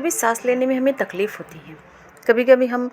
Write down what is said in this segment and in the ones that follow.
कभी सांस लेने में हमें तकलीफ़ होती है। कभी कभी हम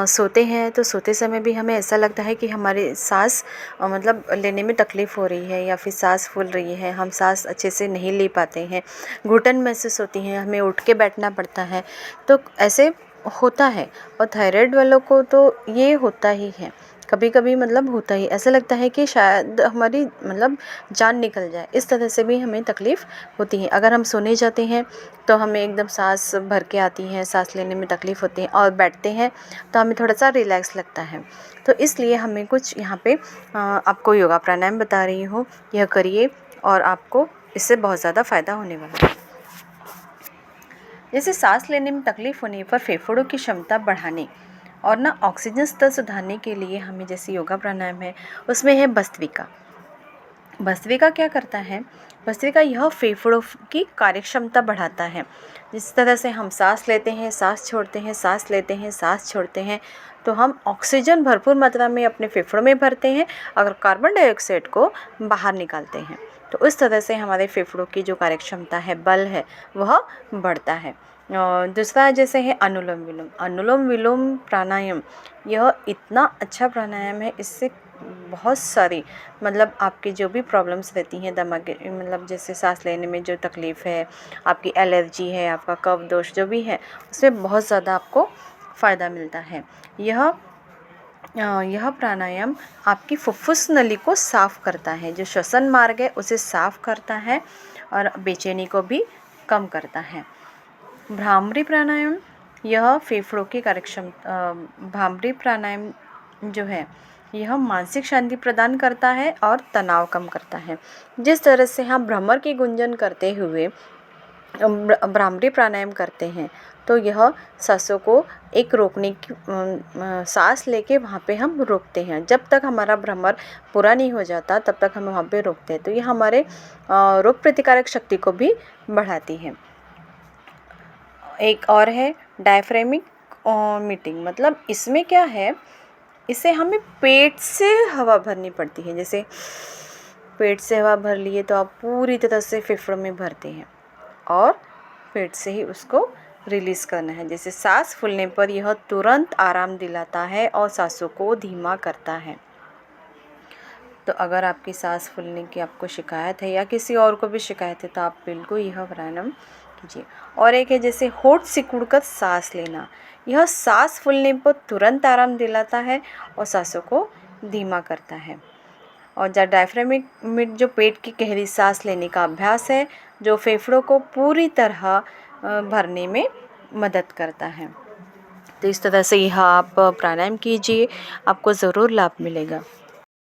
सोते हैं तो सोते समय भी हमें ऐसा लगता है कि हमारी सांस मतलब लेने में तकलीफ़ हो रही है या फिर सांस फूल रही है, हम सांस अच्छे से नहीं ले पाते हैं, घुटन महसूस होती है, हमें उठ के बैठना पड़ता है। तो ऐसे होता है और थायराइड वालों को तो ये होता ही है। कभी कभी मतलब होता ही, ऐसा लगता है कि शायद हमारी मतलब जान निकल जाए, इस तरह से भी हमें तकलीफ़ होती है। अगर हम सोने जाते हैं तो हमें एकदम सांस भर के आती है, सांस लेने में तकलीफ़ होती है, और बैठते हैं तो हमें थोड़ा सा रिलैक्स लगता है। तो इसलिए हमें कुछ यहाँ पे आपको योगा प्राणायाम बता रही हूँ, यह करिए और आपको इससे बहुत ज़्यादा फ़ायदा होने वाला है। जैसे सांस लेने में तकलीफ़ होने पर फेफड़ों की क्षमता बढ़ाने और ना ऑक्सीजन स्तर सुधारने के लिए हमें जैसे योगा प्राणायाम है, उसमें है भस्त्रिका। भस्त्रिका क्या करता है? भस्त्रिका यह फेफड़ों की कार्यक्षमता बढ़ाता है। जिस तरह से हम सांस लेते हैं, सांस छोड़ते हैं, सांस लेते हैं, सांस छोड़ते हैं, तो हम ऑक्सीजन भरपूर मात्रा में अपने फेफड़ों में भरते हैं, अगर कार्बन डाइऑक्साइड को बाहर निकालते हैं। तो उस तरह से हमारे फेफड़ों की जो कार्यक्षमता है, बल है, वह बढ़ता है। दूसरा जैसे है अनुलोम विलोम। अनुलोम विलोम प्राणायाम, यह इतना अच्छा प्राणायाम है, इससे बहुत सारी मतलब आपकी जो भी प्रॉब्लम्स रहती हैं दिमाग के, मतलब जैसे सांस लेने में जो तकलीफ़ है, आपकी एलर्जी है, आपका कफ दोष जो भी है, उसमें बहुत ज़्यादा आपको फ़ायदा मिलता है। यह प्राणायाम आपकी फुफ्फुस नली को साफ़ करता है, जो श्वसन मार्ग है उसे साफ़ करता है और बेचैनी को भी कम करता है। भ्रामरी प्राणायाम, यह फेफड़ों की कार्यक्षमता, भ्रामरी प्राणायाम जो है यह मानसिक शांति प्रदान करता है और तनाव कम करता है। जिस तरह से हम भ्रमर की गुंजन करते हुए भ्रामरी प्राणायाम करते हैं, तो यह सांसों को एक रोकने की सांस लेके वहाँ पे हम रोकते हैं। जब तक हमारा भ्रमर पूरा नहीं हो जाता तब तक हम वहाँ पे रोकते हैं। तो ये हमारे रोग प्रतिकारक शक्ति को भी बढ़ाती है। एक और है डायफ्रेमिक मीटिंग, मतलब इसमें क्या है, इसे हमें पेट से हवा भरनी पड़ती है। जैसे पेट से हवा भर लिए तो आप पूरी तरह से फेफड़ों में भरते हैं और पेट से ही उसको रिलीज़ करना है। जैसे सांस फूलने पर यह तुरंत आराम दिलाता है और सांसों को धीमा करता है। तो अगर आपकी सांस फूलने की आपको शिकायत है या किसी और को भी शिकायत है तो आप बिल्कुल यह प्राणायाम कीजिए। और एक है जैसे होठ सिकुड़कर सांस लेना, यह सांस फूलने पर तुरंत आराम दिलाता है और सांसों को धीमा करता है। और डायफ्रामिक में जो पेट की गहरी सांस लेने का अभ्यास है, जो फेफड़ों को पूरी तरह भरने में मदद करता है। तो इस तरह से यह आप प्राणायाम कीजिए, आपको ज़रूर लाभ मिलेगा।